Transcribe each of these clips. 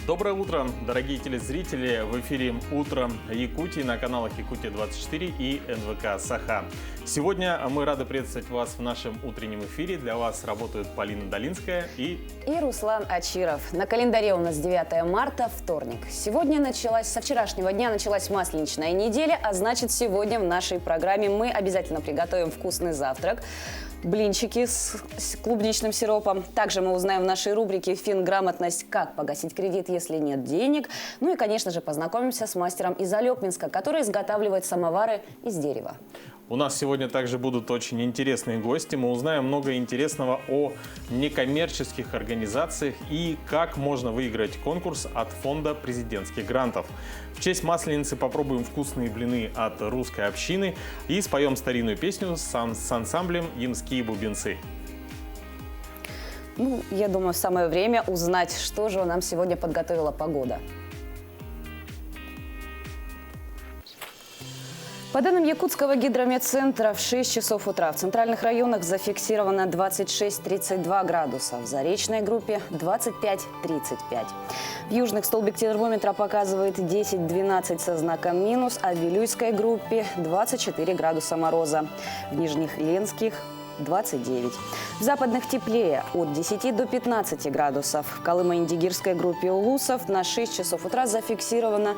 Доброе утро, дорогие телезрители! В эфире «Утро Якутии» на каналах Якутия-24 и НВК «Саха». Сегодня мы рады приветствовать вас в нашем утреннем эфире. Для вас работают Полина Долинская и Руслан Ачиров. На календаре у нас 9 марта, вторник. Со вчерашнего дня началась масленичная неделя, а значит, сегодня в нашей программе мы обязательно приготовим вкусный завтрак. Блинчики с клубничным сиропом. Также мы узнаем в нашей рубрике «Финграмотность», как погасить кредит, если нет денег. Ну и, конечно же, познакомимся с мастером из Алепинска, который изготавливает самовары из дерева. У нас сегодня также будут очень интересные гости. Мы узнаем много интересного о некоммерческих организациях и как можно выиграть конкурс от фонда президентских грантов. В честь Масленицы попробуем вкусные блины от русской общины и споем старинную песню с ансамблем «Ямские бубенцы». Я думаю, самое время узнать, что же нам сегодня подготовила погода. По данным Якутского гидрометцентра, в 6 часов утра в центральных районах зафиксировано 26-32 градуса, в заречной группе 25-35. В южных столбик термометра показывает 10-12 со знаком минус, а в Вилюйской группе 24 градуса мороза, в нижних Ленских 29. В западных теплее от 10 до 15 градусов. В Колымо-Индигирской группе Улусов на 6 часов утра зафиксировано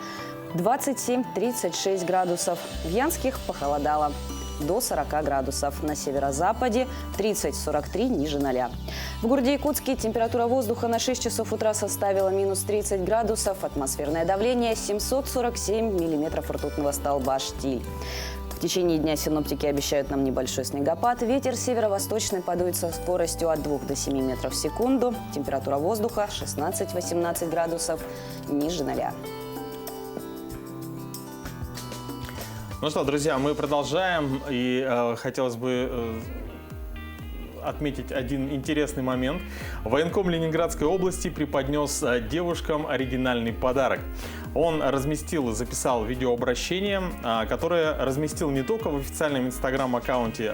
27-36 градусов. В Янских похолодало до 40 градусов. На северо-западе 30-43 ниже 0. В городе Якутске температура воздуха на 6 часов утра составила минус 30 градусов. Атмосферное давление 747 миллиметров ртутного столба штиль. В течение дня синоптики обещают нам небольшой снегопад. Ветер северо-восточный подует со скоростью от 2 до 7 метров в секунду. Температура воздуха 16-18 градусов ниже 0. Ну что, друзья, мы продолжаем, и хотелось бы отметить один интересный момент. Военком Ленинградской области преподнес девушкам оригинальный подарок. Он записал видеообращение, которое разместил не только в официальном инстаграм-аккаунте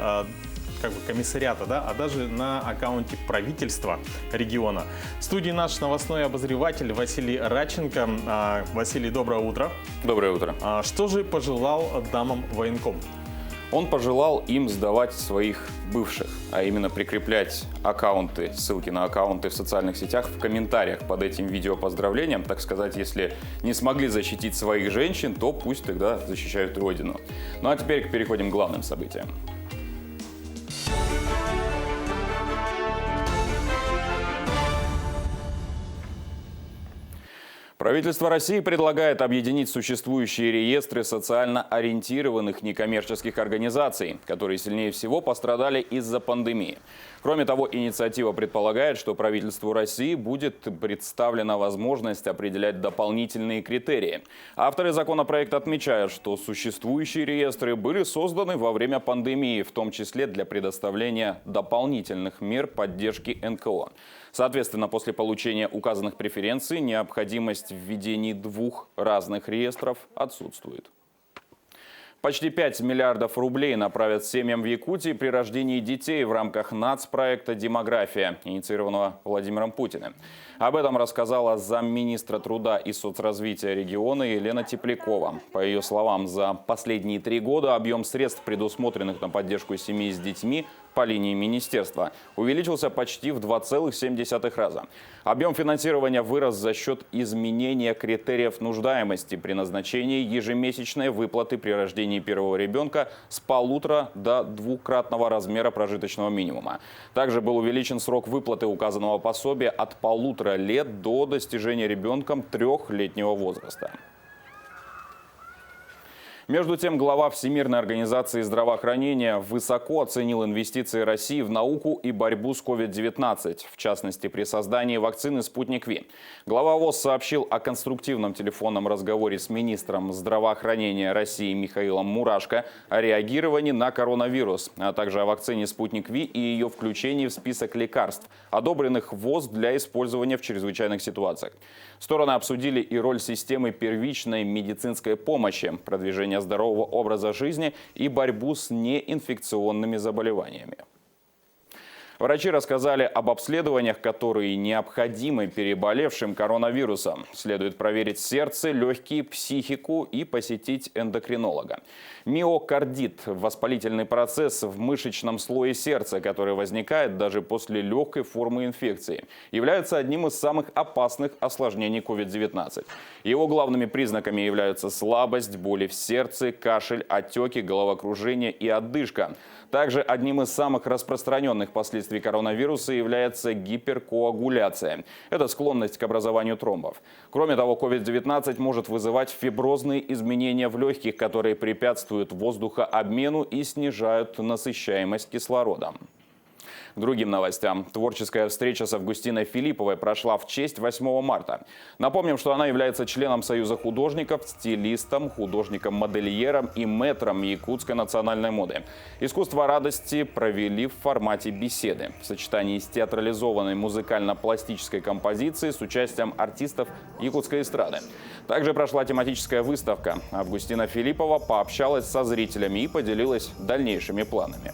комиссариата, а даже на аккаунте правительства региона. В студии наш новостной обозреватель Василий Радченко. Василий, доброе утро. Доброе утро. Что же пожелал дамам военком? Он пожелал им сдавать своих бывших, а именно прикреплять ссылки на аккаунты в социальных сетях в комментариях под этим видеопоздравлением. Так сказать, если не смогли защитить своих женщин, то пусть тогда защищают Родину. Ну а теперь переходим к главным событиям. Правительство России предлагает объединить существующие реестры социально ориентированных некоммерческих организаций, которые сильнее всего пострадали из-за пандемии. Кроме того, инициатива предполагает, что правительству России будет представлена возможность определять дополнительные критерии. Авторы законопроекта отмечают, что существующие реестры были созданы во время пандемии, в том числе для предоставления дополнительных мер поддержки НКО. Соответственно, после получения указанных преференций необходимость в введении двух разных реестров отсутствует. Почти 5 миллиардов рублей направят семьям в Якутии при рождении детей в рамках нацпроекта «Демография», инициированного Владимиром Путиным. Об этом рассказала замминистра труда и соцразвития региона Елена Теплякова. По ее словам, за последние 3 года объем средств, предусмотренных на поддержку семей с детьми по линии министерства, увеличился почти в 2,7 раза. Объем финансирования вырос за счет изменения критериев нуждаемости при назначении ежемесячной выплаты при рождении первого ребенка с 1,5 до 2-кратного размера прожиточного минимума. Также был увеличен срок выплаты указанного пособия от 1,5 лет до достижения ребенком 3-летнего возраста. Между тем, глава Всемирной организации здравоохранения высоко оценил инвестиции России в науку и борьбу с COVID-19, в частности, при создании вакцины «Спутник Ви». Глава ВОЗ сообщил о конструктивном телефонном разговоре с министром здравоохранения России Михаилом Мурашко о реагировании на коронавирус, а также о вакцине «Спутник Ви» и ее включении в список лекарств, одобренных ВОЗ для использования в чрезвычайных ситуациях. Стороны обсудили и роль системы первичной медицинской помощи, продвижение здорового образа жизни и борьбу с неинфекционными заболеваниями. Врачи рассказали об обследованиях, которые необходимы переболевшим коронавирусом. Следует проверить сердце, легкие, психику и посетить эндокринолога. Миокардит – воспалительный процесс в мышечном слое сердца, который возникает даже после легкой формы инфекции, является одним из самых опасных осложнений COVID-19. Его главными признаками являются слабость, боли в сердце, кашель, отеки, головокружение и одышка. Также одним из самых распространенных последствий коронавируса является гиперкоагуляция. Это склонность к образованию тромбов. Кроме того, COVID-19 может вызывать фиброзные изменения в легких, которые препятствуют воздухообмену и снижают насыщаемость кислородом. К другим новостям. Творческая встреча с Августиной Филипповой прошла в честь 8 марта. Напомним, что она является членом Союза художников, стилистом, художником-модельером и мэтром якутской национальной моды. Искусство радости провели в формате беседы в сочетании с театрализованной музыкально-пластической композицией с участием артистов якутской эстрады. Также прошла тематическая выставка. Августина Филиппова пообщалась со зрителями и поделилась дальнейшими планами.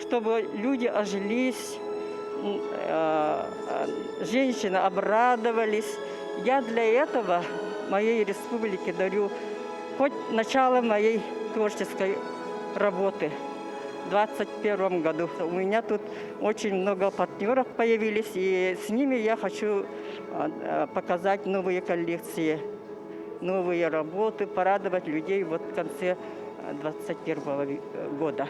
Чтобы люди ожились, женщины обрадовались. Я для этого моей республике дарю хоть начало моей творческой работы в 2021 году. У меня тут очень много партнеров появились, и с ними я хочу показать новые коллекции, новые работы, порадовать людей вот в конце 2021 года.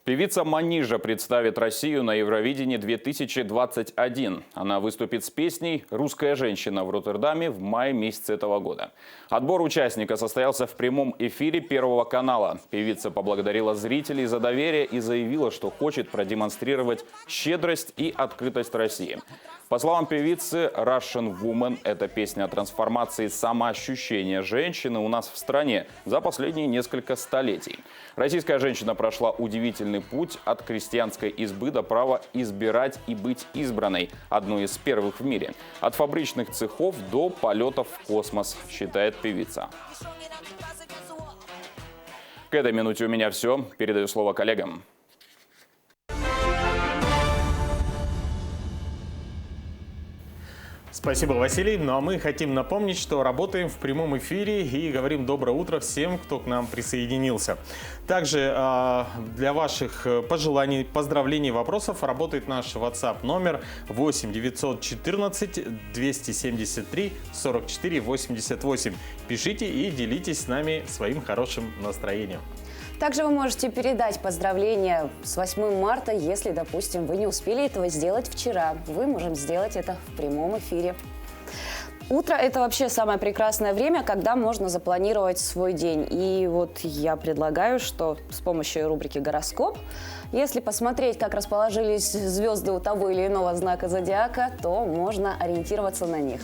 Певица Манижа представит Россию на Евровидении 2021. Она выступит с песней «Русская женщина» в Роттердаме в мае месяце этого года. Отбор участника состоялся в прямом эфире Первого канала. Певица поблагодарила зрителей за доверие и заявила, что хочет продемонстрировать щедрость и открытость России. По словам певицы, Russian Woman – это песня о трансформации самоощущения женщины у нас в стране за последние несколько столетий. Российская женщина прошла удивительный путь от крестьянской избы до права избирать и быть избранной, одной из первых в мире. От фабричных цехов до полетов в космос, считает певица. К этой минуте у меня все. Передаю слово коллегам. Спасибо, Василий. Ну а мы хотим напомнить, что работаем в прямом эфире и говорим доброе утро всем, кто к нам присоединился. Также для ваших пожеланий, поздравлений, вопросов работает наш WhatsApp номер 8 914 273 44 88. Пишите и делитесь с нами своим хорошим настроением. Также вы можете передать поздравления с 8 марта, если, допустим, вы не успели этого сделать вчера. Вы можем сделать это в прямом эфире. Утро – это вообще самое прекрасное время, когда можно запланировать свой день. И вот я предлагаю, что с помощью рубрики «Гороскоп», если посмотреть, как расположились звезды у того или иного знака зодиака, то можно ориентироваться на них.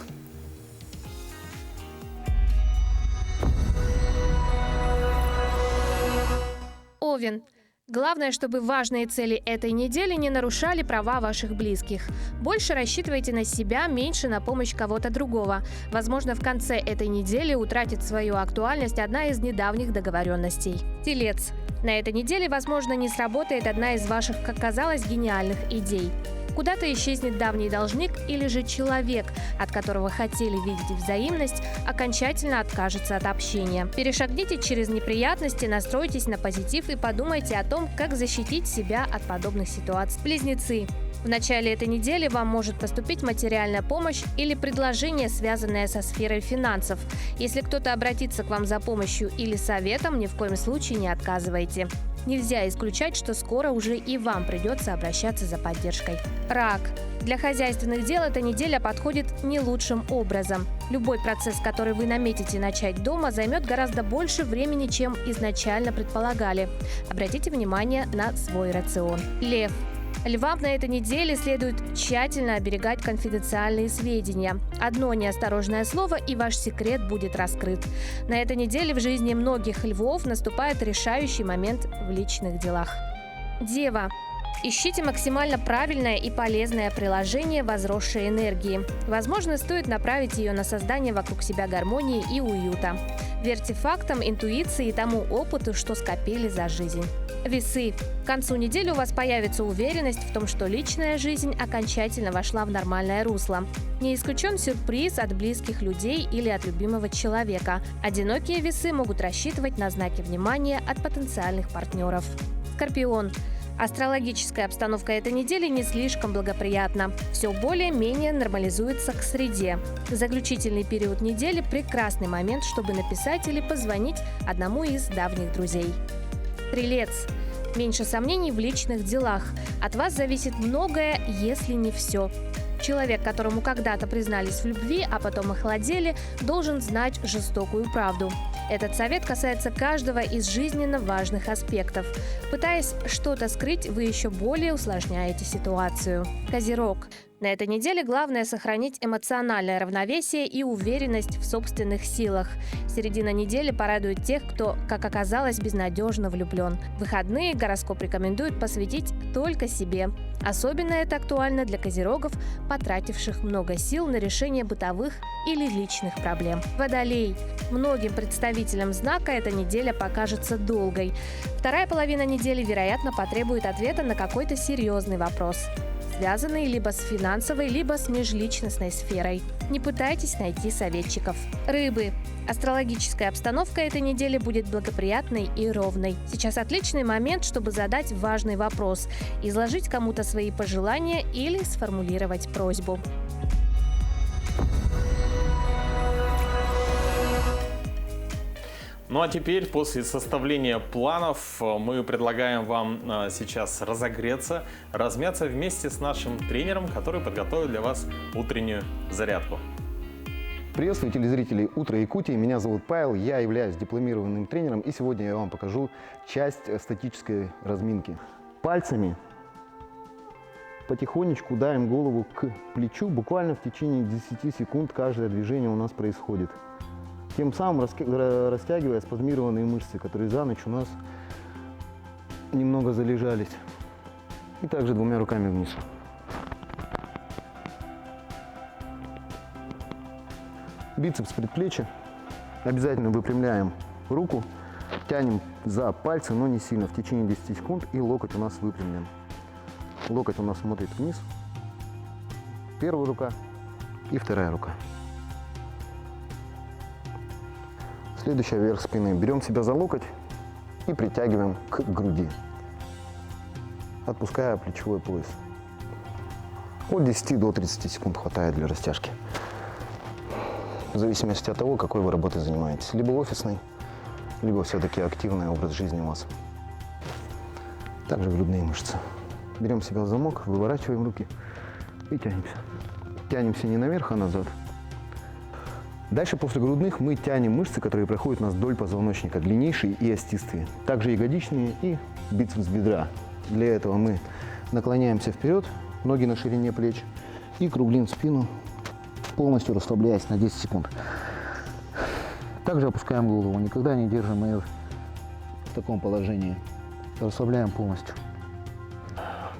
Овен. Главное, чтобы важные цели этой недели не нарушали права ваших близких. Больше рассчитывайте на себя, меньше на помощь кого-то другого. Возможно, в конце этой недели утратит свою актуальность одна из недавних договоренностей. Телец. На этой неделе, возможно, не сработает одна из ваших, как казалось, гениальных идей. Куда-то исчезнет давний должник или же человек, от которого хотели видеть взаимность, окончательно откажется от общения. Перешагните через неприятности, настройтесь на позитив и подумайте о том, как защитить себя от подобных ситуаций. Близнецы. В начале этой недели вам может поступить материальная помощь или предложение, связанное со сферой финансов. Если кто-то обратится к вам за помощью или советом, ни в коем случае не отказывайте. Нельзя исключать, что скоро уже и вам придется обращаться за поддержкой. Рак. Для хозяйственных дел эта неделя подходит не лучшим образом. Любой процесс, который вы наметите начать дома, займет гораздо больше времени, чем изначально предполагали. Обратите внимание на свой рацион. Лев. Львам на этой неделе следует тщательно оберегать конфиденциальные сведения. Одно неосторожное слово, и ваш секрет будет раскрыт. На этой неделе в жизни многих львов наступает решающий момент в личных делах. Дева. Ищите максимально правильное и полезное приложение возросшей энергии. Возможно, стоит направить ее на создание вокруг себя гармонии и уюта. Верьте фактам, интуиции и тому опыту, что скопили за жизнь. Весы. К концу недели у вас появится уверенность в том, что личная жизнь окончательно вошла в нормальное русло. Не исключен сюрприз от близких людей или от любимого человека. Одинокие весы могут рассчитывать на знаки внимания от потенциальных партнеров. Скорпион. Астрологическая обстановка этой недели не слишком благоприятна. Все более-менее нормализуется к среде. Заключительный период недели – прекрасный момент, чтобы написать или позвонить одному из давних друзей. Стрелец. Меньше сомнений в личных делах. От вас зависит многое, если не все. Человек, которому когда-то признались в любви, а потом охладели, должен знать жестокую правду. Этот совет касается каждого из жизненно важных аспектов. Пытаясь что-то скрыть, вы еще более усложняете ситуацию. Козерог. На этой неделе главное сохранить эмоциональное равновесие и уверенность в собственных силах. Середина недели порадует тех, кто, как оказалось, безнадежно влюблен. Выходные гороскоп рекомендует посвятить только себе. Особенно это актуально для козерогов, потративших много сил на решение бытовых или личных проблем. Водолей. Многим представителям знака эта неделя покажется долгой. Вторая половина недели, вероятно, потребует ответа на какой-то серьезный вопрос, связанные либо с финансовой, либо с межличностной сферой. Не пытайтесь найти советчиков. Рыбы. Астрологическая обстановка этой недели будет благоприятной и ровной. Сейчас отличный момент, чтобы задать важный вопрос, изложить кому-то свои пожелания или сформулировать просьбу. Ну а теперь, после составления планов, мы предлагаем вам сейчас разогреться, размяться вместе с нашим тренером, который подготовил для вас утреннюю зарядку. Приветствую телезрителей «Утро Якутии». Меня зовут Павел, я являюсь дипломированным тренером, и сегодня я вам покажу часть статической разминки. Пальцами потихонечку давим голову к плечу, буквально в течение 10 секунд каждое движение у нас происходит. Тем самым растягивая спазмированные мышцы, которые за ночь у нас немного залежались. И также двумя руками вниз. Бицепс, предплечье. Обязательно выпрямляем руку, тянем за пальцы, но не сильно, в течение 10 секунд, и локоть у нас выпрямлен. Локоть у нас смотрит вниз. Первая рука и вторая рука. Следующая вверх спины. Берем себя за локоть и притягиваем к груди, отпуская плечевой пояс. От 10 до 30 секунд хватает для растяжки. В зависимости от того, какой вы работой занимаетесь. Либо офисный, либо все-таки активный образ жизни у вас. Также грудные мышцы. Берем себя в замок, выворачиваем руки и тянемся. Тянемся не наверх, а назад. Дальше после грудных мы тянем мышцы, которые проходят у нас вдоль позвоночника, длиннейшие и остистые. Также ягодичные и бицепс бедра. Для этого мы наклоняемся вперед, ноги на ширине плеч, и круглим спину, полностью расслабляясь на 10 секунд. Также опускаем голову, никогда не держим ее в таком положении. Расслабляем полностью.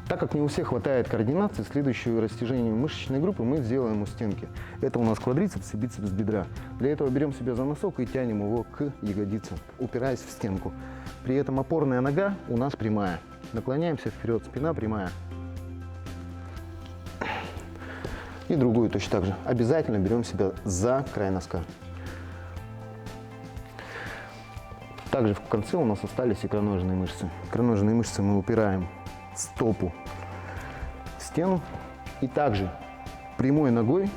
Так как не у всех хватает координации, следующее растяжение мышечной группы мы сделаем у стенки. Это у нас квадрицепс и бицепс бедра. Для этого берем себя за носок и тянем его к ягодице, упираясь в стенку. При этом опорная нога у нас прямая. Наклоняемся вперед, спина прямая. И другую точно так же. Обязательно берем себя за край носка. Также в конце у нас остались икроножные мышцы. Икроножные мышцы мы упираем стопу в стену и также прямой ногой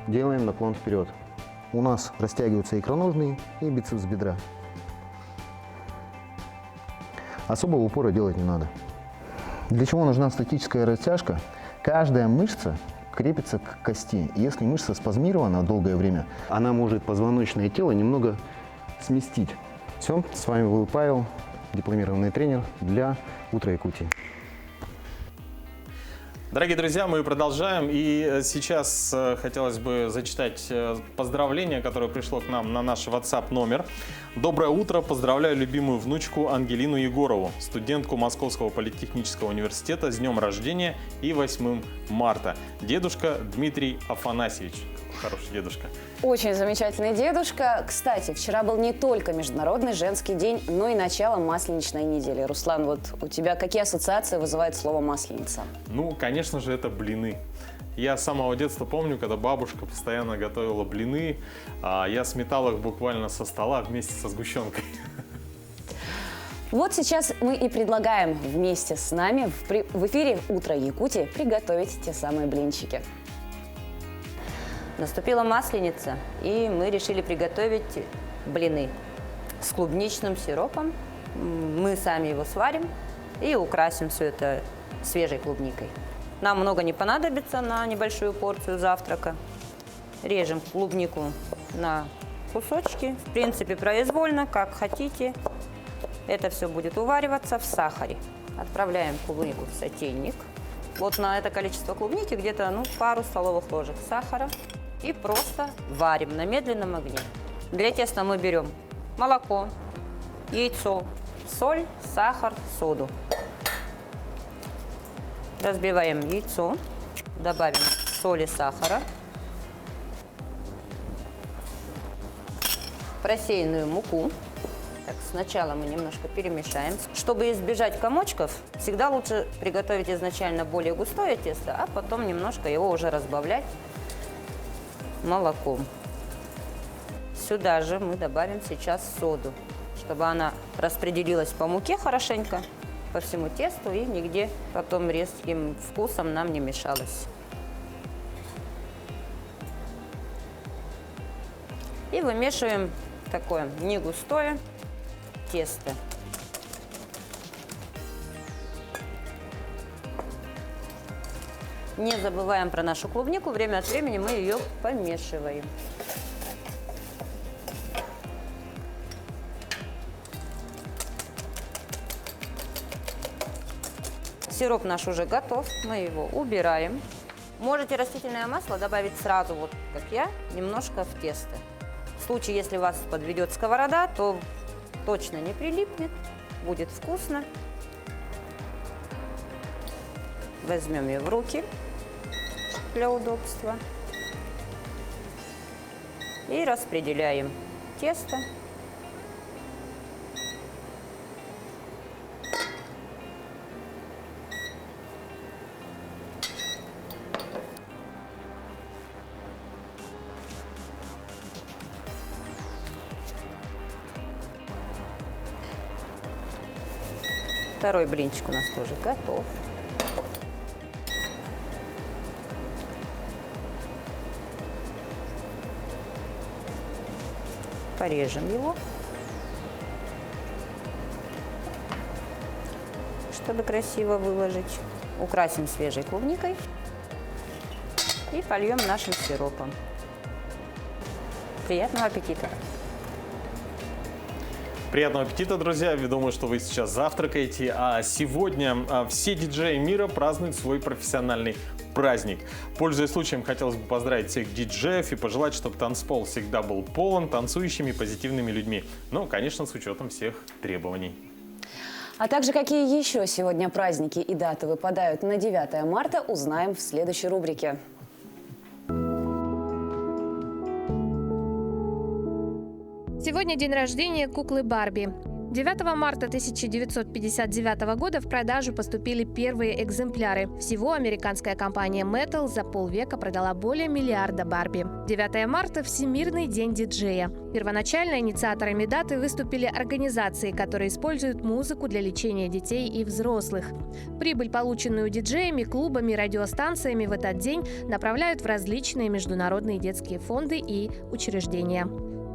делаем наклон вперед. У нас растягиваются икроножные и бицепс бедра. Особого упора делать не надо. Для чего нужна статическая растяжка? Каждая мышца крепится к кости. Если мышца спазмирована долгое время, она может позвоночное тело немного сместить. Все, с вами был Павел, дипломированный тренер для «Утра Якутии». Дорогие друзья, мы продолжаем, и сейчас хотелось бы зачитать поздравление, которое пришло к нам на наш WhatsApp номер. Доброе утро, поздравляю любимую внучку Ангелину Егорову, студентку Московского политехнического университета с днем рождения и 8 марта. Дедушка Дмитрий Афанасьевич. хороший дедушка. Очень замечательный дедушка. Кстати, вчера был не только Международный женский день, но и начало Масленичной недели. Руслан, вот у тебя какие ассоциации вызывает слово «масленица»? Ну, конечно же, это блины. Я с самого детства помню, когда бабушка постоянно готовила блины, а я сметал их буквально со стола вместе со сгущенкой. Вот сейчас мы и предлагаем вместе с нами в эфире «Утро Якутии» приготовить те самые блинчики. Наступила Масленица, и мы решили приготовить блины с клубничным сиропом. Мы сами его сварим и украсим все это свежей клубникой. Нам много не понадобится на небольшую порцию завтрака. Режем клубнику на кусочки, в принципе, произвольно, как хотите. Это все будет увариваться в сахаре. Отправляем клубнику в сотейник. Вот на это количество клубники где-то пару столовых ложек сахара. И просто варим на медленном огне. Для теста мы берем молоко, яйцо, соль, сахар, соду. Разбиваем яйцо, добавим соли, сахара, просеянную муку. Так, сначала мы немножко перемешаем. Чтобы избежать комочков, всегда лучше приготовить изначально более густое тесто, а потом немножко его уже разбавлять молоком. Сюда же мы добавим сейчас соду, чтобы она распределилась по муке хорошенько, по всему тесту и нигде потом резким вкусом нам не мешалось. И вымешиваем такое не густое тесто. Не забываем про нашу клубнику, время от времени мы ее помешиваем. Сироп наш уже готов, мы его убираем. Можете растительное масло добавить сразу, вот как я, немножко в тесто. В случае, если вас подведет сковорода, то точно не прилипнет, будет вкусно. Возьмем ее в руки для удобства и распределяем тесто. Второй блинчик у нас тоже готов. Порежем его, чтобы красиво выложить. Украсим свежей клубникой и польем нашим сиропом. Приятного аппетита! Приятного аппетита, друзья! Я думаю, что вы сейчас завтракаете. А сегодня все диджеи мира празднуют свой профессиональный праздник. Пользуясь случаем, хотелось бы поздравить всех диджеев и пожелать, чтобы танцпол всегда был полон танцующими позитивными людьми. Ну, конечно, с учетом всех требований. А также какие еще сегодня праздники и даты выпадают на 9 марта, узнаем в следующей рубрике. Сегодня день рождения куклы Барби. 9 марта 1959 года в продажу поступили первые экземпляры. Всего американская компания Mattel за полвека продала более миллиарда Барби. 9 марта – Всемирный день диджея. Первоначально инициаторами даты выступили организации, которые используют музыку для лечения детей и взрослых. Прибыль, полученную диджеями, клубами и радиостанциями в этот день, направляют в различные международные детские фонды и учреждения.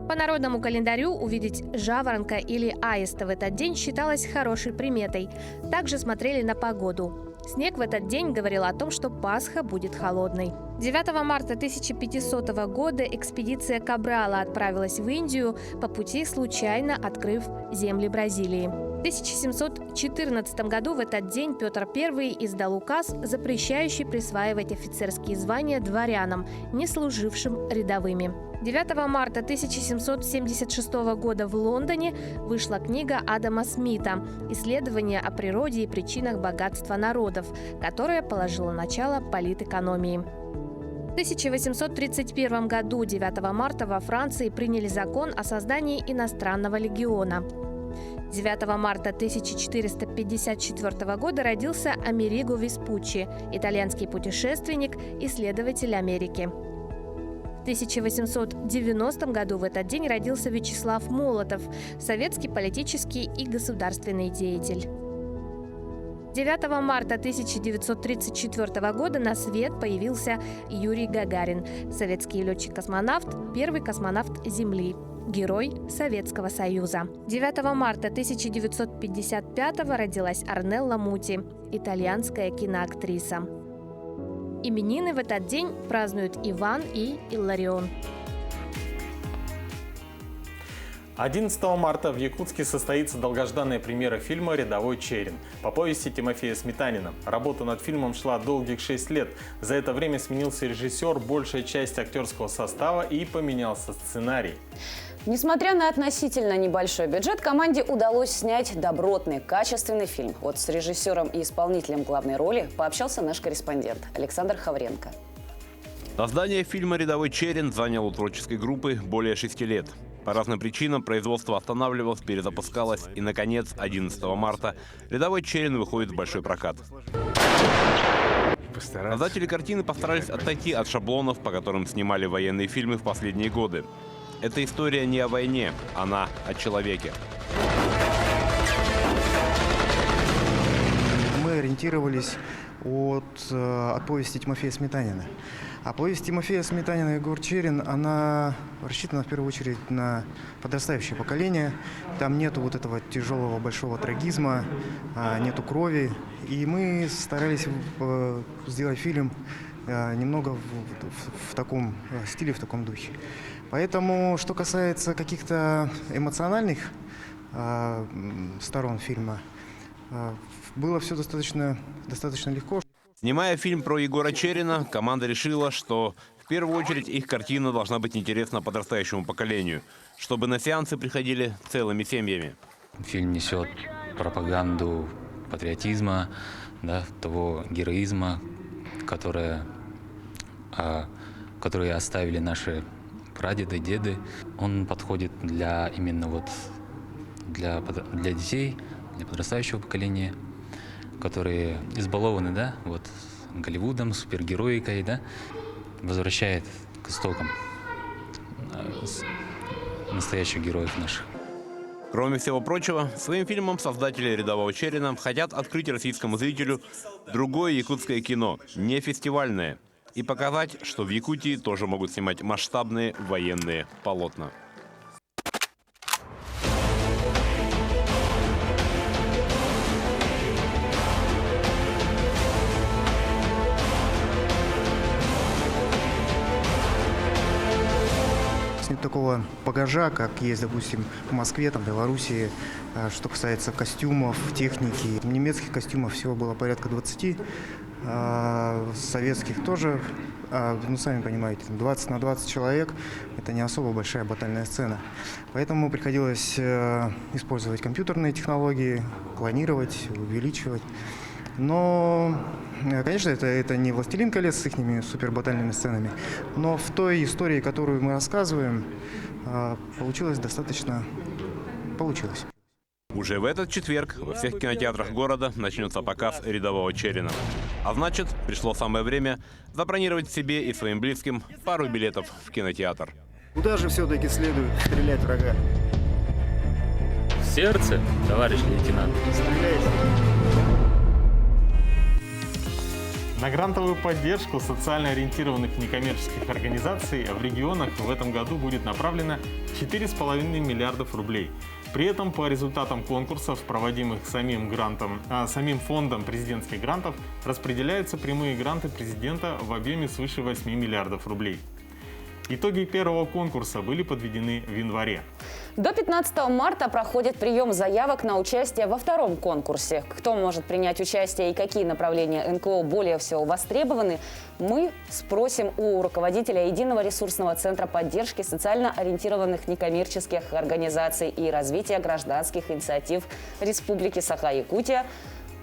По народному календарю увидеть жаворонка или аиста в этот день считалось хорошей приметой. Также смотрели на погоду. Снег в этот день говорил о том, что Пасха будет холодной. 9 марта 1500 года экспедиция Кабрала отправилась в Индию, по пути случайно открыв земли Бразилии. В 1714 году в этот день Петр I издал указ, запрещающий присваивать офицерские звания дворянам, не служившим рядовыми. 9 марта 1776 года в Лондоне вышла книга Адама Смита «Исследования о природе и причинах богатства народов», которая положила начало политэкономии. В 1831 году 9 марта во Франции приняли закон о создании иностранного легиона. 9 марта 1454 года родился Америго Веспуччи, итальянский путешественник, исследователь Америки. В 1890 году в этот день родился Вячеслав Молотов, советский политический и государственный деятель. 9 марта 1934 года на свет появился Юрий Гагарин, советский летчик-космонавт, первый космонавт Земли, герой Советского Союза. 9 марта 1955 родилась Орнелла Мути, итальянская киноактриса. Именины в этот день празднуют Иван и Илларион. 11 марта в Якутске состоится долгожданная премьера фильма «Рядовой Черин» по повести Тимофея Сметанина. Работа над фильмом шла долгих 6 лет. За это время сменился режиссер, большая часть актерского состава и поменялся сценарий. Несмотря на относительно небольшой бюджет, команде удалось снять добротный, качественный фильм. Вот с режиссером и исполнителем главной роли пообщался наш корреспондент Александр Хавренко. Создание фильма «Рядовой Черин» заняло у творческой группы более 6 лет. По разным причинам производство останавливалось, перезапускалось, и, наконец, 11 марта «Рядовой Черин» выходит в большой прокат. Создатели картины постарались отойти от шаблонов, по которым снимали военные фильмы в последние годы. Эта история не о войне, она о человеке. Мы ориентировались от повести Тимофея Сметанина. А повесть Тимофея Сметанина и Егор Черин, она рассчитана в первую очередь на подрастающее поколение. Там нету вот этого тяжелого большого трагизма, нету крови. И мы старались сделать фильм немного в таком стиле, в таком духе. Поэтому, что касается каких-то эмоциональных сторон фильма, было все достаточно легко. Снимая фильм про Егора Черина, команда решила, что в первую очередь их картина должна быть интересна подрастающему поколению, чтобы на сеансы приходили целыми семьями. Фильм несет пропаганду патриотизма, да, того героизма, которые оставили наши прадеды, деды. Он подходит именно для детей, для подрастающего поколения, которые избалованы, да, Голливудом, супергероикой, да, возвращает к истокам настоящих героев наших. Кроме всего прочего, своим фильмом создатели «Рядового Черина» хотят открыть российскому зрителю другое якутское кино, не фестивальное, и показать, что в Якутии тоже могут снимать масштабные военные полотна. Нет такого багажа, как есть, допустим, в Москве, там, в Белоруссии, что касается костюмов, техники. Немецких костюмов всего было порядка 20, советских тоже, сами понимаете, 20 на 20 человек – это не особо большая батальная сцена. Поэтому приходилось использовать компьютерные технологии, клонировать, увеличивать. Но, конечно, это не «Властелин колец» с их супербатальными сценами, но в той истории, которую мы рассказываем, получилось. Уже в этот четверг во всех кинотеатрах города начнется показ «Рядового Черина». А значит, пришло самое время забронировать себе и своим близким пару билетов в кинотеатр. Куда же все-таки следует стрелять врага? В сердце, товарищ лейтенант. Стреляйте. На грантовую поддержку социально ориентированных некоммерческих организаций в регионах в этом году будет направлено 4,5 миллиардов рублей. При этом по результатам конкурсов, проводимых самим фондом президентских грантов, распределяются прямые гранты президента в объеме свыше 8 миллиардов рублей. Итоги первого конкурса были подведены в январе. До 15 марта проходит прием заявок на участие во втором конкурсе. Кто может принять участие и какие направления НКО более всего востребованы, мы спросим у руководителя Единого ресурсного центра поддержки социально ориентированных некоммерческих организаций и развития гражданских инициатив Республики Саха-Якутия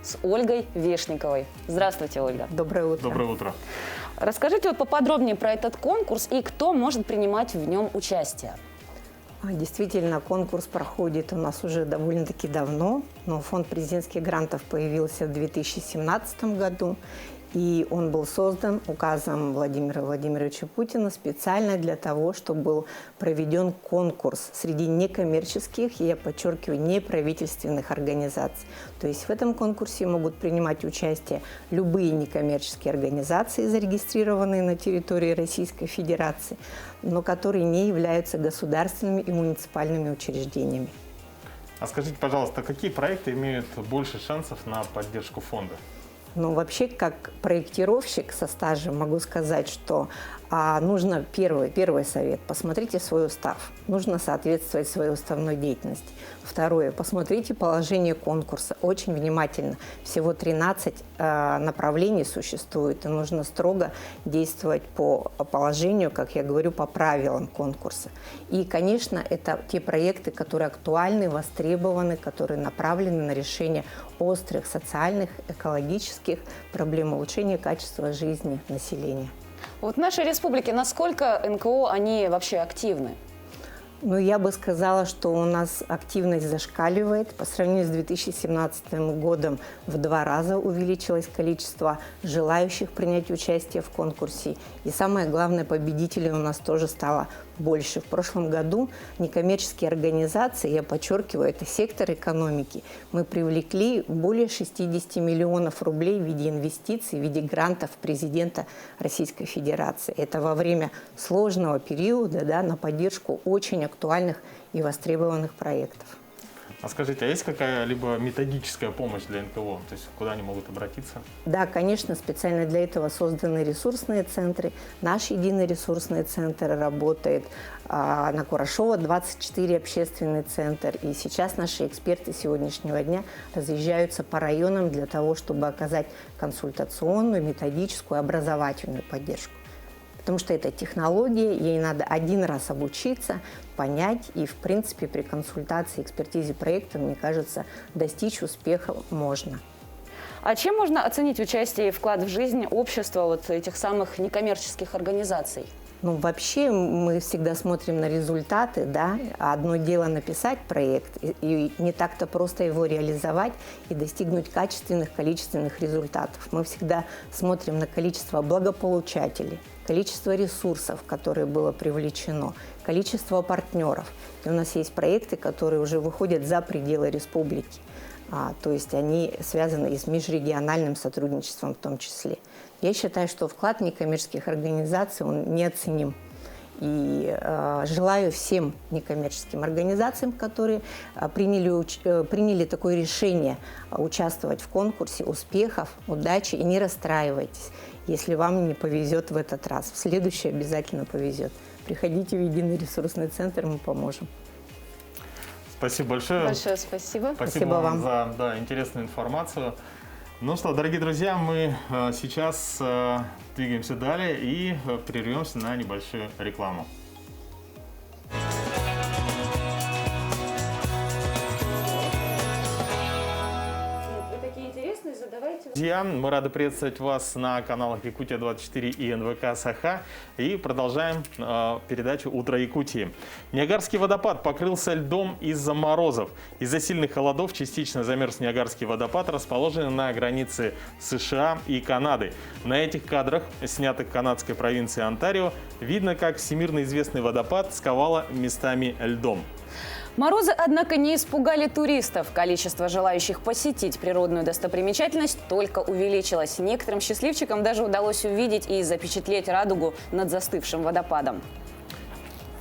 с Ольгой Вешниковой. Здравствуйте, Ольга. Доброе утро. Доброе утро. Расскажите вот поподробнее про этот конкурс и кто может принимать в нем участие. Действительно, конкурс проходит у нас уже довольно-таки давно, но фонд президентских грантов появился в 2017 году, и он был создан указом Владимира Владимировича Путина специально для того, чтобы был проведен конкурс среди некоммерческих, и я подчеркиваю, неправительственных организаций. То есть в этом конкурсе могут принимать участие любые некоммерческие организации, зарегистрированные на территории Российской Федерации, но которые не являются государственными и муниципальными учреждениями. А скажите, пожалуйста, какие проекты имеют больше шансов на поддержку фонда? Ну, вообще, как проектировщик со стажем могу сказать, что нужно первый совет – посмотрите свой устав. Нужно соответствовать своей уставной деятельности. Второе – посмотрите положение конкурса очень внимательно. Всего 13 направлений существует, и нужно строго действовать по положению, как я говорю, по правилам конкурса. И, конечно, это те проекты, которые актуальны, востребованы, которые направлены на решение острых социальных, экологических проблем, улучшения качества жизни населения. Вот в нашей республике насколько НКО, они вообще активны? Ну, я бы сказала, что у нас активность зашкаливает. По сравнению с 2017 годом в 2 раза увеличилось количество желающих принять участие в конкурсе. И самое главное, победителей у нас тоже стало больше. В прошлом году некоммерческие организации, я подчеркиваю, это сектор экономики, мы привлекли более 60 миллионов рублей в виде инвестиций, в виде грантов президента Российской Федерации. Это во время сложного периода, да, на поддержку очень актуальных и востребованных проектов. А скажите, а есть какая-либо методическая помощь для НКО? То есть куда они могут обратиться? Да, конечно, специально для этого созданы ресурсные центры. Наш единый ресурсный центр работает на Курашова, 24 общественный центр. И сейчас наши эксперты сегодняшнего дня разъезжаются по районам для того, чтобы оказать консультационную, методическую, образовательную поддержку. Потому что это технология, ей надо один раз обучиться, понять, и, в принципе, при консультации, экспертизе проекта, мне кажется, достичь успеха можно. А чем можно оценить участие и вклад в жизнь общества вот этих самых некоммерческих организаций? Ну, вообще мы всегда смотрим на результаты, да. Одно дело написать проект, и не так-то просто его реализовать и достигнуть качественных, количественных результатов. Мы всегда смотрим на количество благополучателей, количество ресурсов, которые было привлечено, количество партнеров. И у нас есть проекты, которые уже выходят за пределы республики. То есть они связаны и с межрегиональным сотрудничеством в том числе. Я считаю, что вклад некоммерческих организаций, он неоценим. И желаю всем некоммерческим организациям, которые приняли такое решение участвовать в конкурсе, успехов, удачи. И не расстраивайтесь, если вам не повезет в этот раз. В следующий обязательно повезет. Приходите в единый ресурсный центр, мы поможем. Спасибо большое. Большое спасибо. Спасибо вам за интересную информацию. Ну что, дорогие друзья, мы сейчас двигаемся далее и прервемся на небольшую рекламу. Друзья, мы рады приветствовать вас на каналах Якутия-24 и НВК Саха. И продолжаем передачу «Утро Якутии». Ниагарский водопад покрылся льдом из-за морозов. Из-за сильных холодов частично замерз Ниагарский водопад, расположенный на границе США и Канады. На этих кадрах, снятых в канадской провинции Онтарио, видно, как всемирно известный водопад сковало местами льдом. Морозы, однако, не испугали туристов. Количество желающих посетить природную достопримечательность только увеличилось. Некоторым счастливчикам даже удалось увидеть и запечатлеть радугу над застывшим водопадом.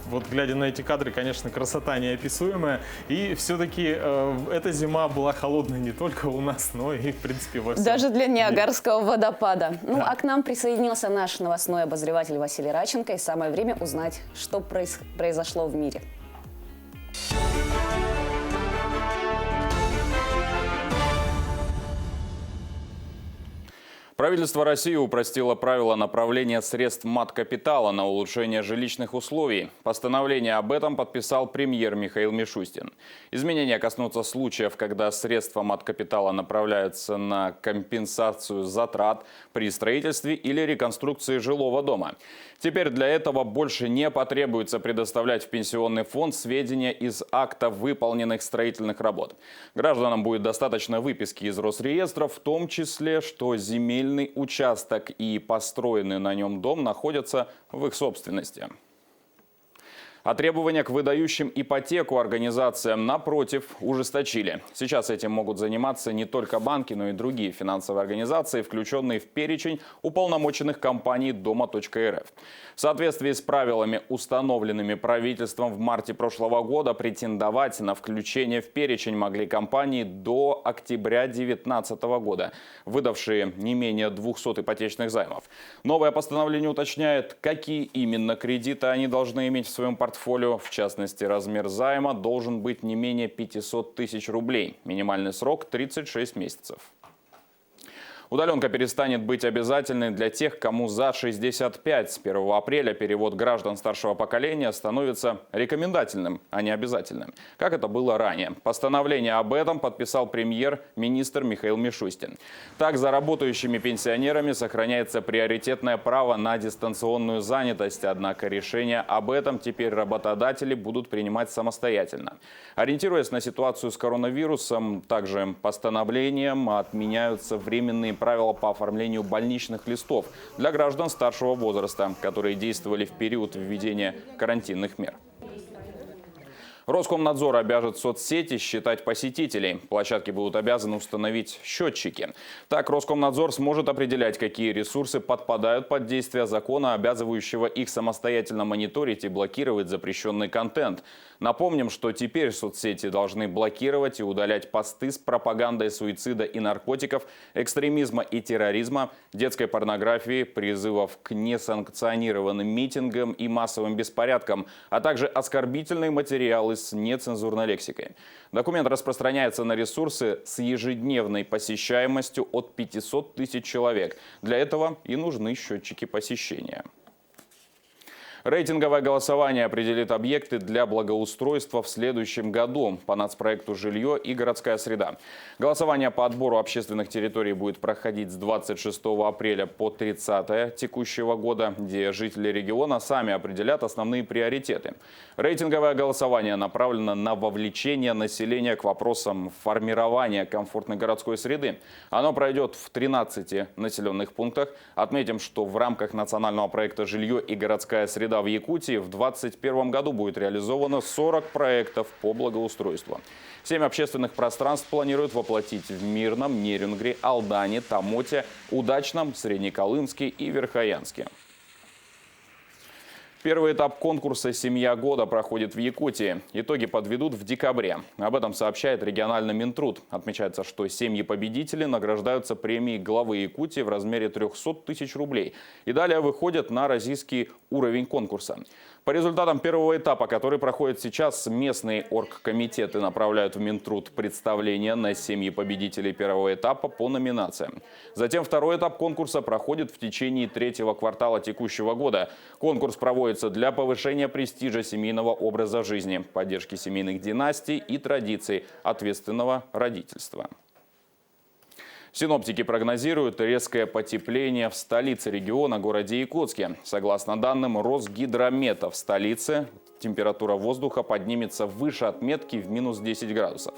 Вот, глядя на эти кадры, конечно, красота неописуемая. И все-таки эта зима была холодной не только у нас, но и, в принципе, во всем. Даже для Ниагарского водопада. Ну, а к нам присоединился наш новостной обозреватель Василий Раченко. И самое время узнать, что произошло в мире. Правительство России упростило правила направления средств маткапитала на улучшение жилищных условий. Постановление об этом подписал премьер Михаил Мишустин. Изменения коснутся случаев, когда средства маткапитала направляются на компенсацию затрат при строительстве или реконструкции жилого дома. Теперь для этого больше не потребуется предоставлять в пенсионный фонд сведения из акта выполненных строительных работ. Гражданам будет достаточно выписки из Росреестра, в том числе, что земельный участок и построенный на нем дом находятся в их собственности. А требования к выдающим ипотеку организациям, напротив, ужесточили. Сейчас этим могут заниматься не только банки, но и другие финансовые организации, включенные в перечень уполномоченных компаний Дома.рф. В соответствии с правилами, установленными правительством в марте прошлого года, претендовать на включение в перечень могли компании до октября 2019 года, выдавшие не менее 200 ипотечных займов. Новое постановление уточняет, какие именно кредиты они должны иметь в своем портфеле. В частности, размер займа должен быть не менее 500 тысяч рублей. Минимальный срок – 36 месяцев. Удаленка перестанет быть обязательной для тех, кому за 65. С 1 апреля перевод граждан старшего поколения становится рекомендательным, а не обязательным, как это было ранее. Постановление об этом подписал премьер-министр Михаил Мишустин. Так, за работающими пенсионерами сохраняется приоритетное право на дистанционную занятость, однако решение об этом теперь работодатели будут принимать самостоятельно. Ориентируясь на ситуацию с коронавирусом, также постановлением отменяются временные правила по оформлению больничных листов для граждан старшего возраста, которые действовали в период введения карантинных мер. Роскомнадзор обяжет соцсети считать посетителей. Площадки будут обязаны установить счетчики. Так, Роскомнадзор сможет определять, какие ресурсы подпадают под действие закона, обязывающего их самостоятельно мониторить и блокировать запрещенный контент. Напомним, что теперь соцсети должны блокировать и удалять посты с пропагандой суицида и наркотиков, экстремизма и терроризма, детской порнографии, призывов к несанкционированным митингам и массовым беспорядкам, а также оскорбительные материалы с нецензурной лексикой. Документ распространяется на ресурсы с ежедневной посещаемостью от 500 тысяч человек. Для этого и нужны счетчики посещения. Рейтинговое голосование определит объекты для благоустройства в следующем году по нацпроекту «Жилье и городская среда». Голосование по отбору общественных территорий будет проходить с 26 апреля по 30 текущего года, где жители региона сами определят основные приоритеты. Рейтинговое голосование направлено на вовлечение населения к вопросам формирования комфортной городской среды. Оно пройдет в 13 населенных пунктах. Отметим, что в рамках национального проекта «Жилье и городская среда» в Якутии в 2021 году будет реализовано 40 проектов по благоустройству. 7 общественных пространств планируют воплотить в Мирном, Нерюнгри, Алдане, Тамоте, Удачном, Среднеколымске и Верхоянске. Первый этап конкурса «Семья года» проходит в Якутии. Итоги подведут в декабре. Об этом сообщает региональный Минтруд. Отмечается, что семьи-победители награждаются премией главы Якутии в размере 300 тысяч рублей. И далее выходят на российский уровень конкурса. По результатам первого этапа, который проходит сейчас, местные оргкомитеты направляют в Минтруд представления на семьи победителей первого этапа по номинациям. Затем второй этап конкурса проходит в течение третьего квартала текущего года. Конкурс проводится для повышения престижа семейного образа жизни, поддержки семейных династий и традиций ответственного родительства. Синоптики прогнозируют резкое потепление в столице региона, городе Якутске. Согласно данным Росгидромета, в столице температура воздуха поднимется выше отметки в минус 10 градусов.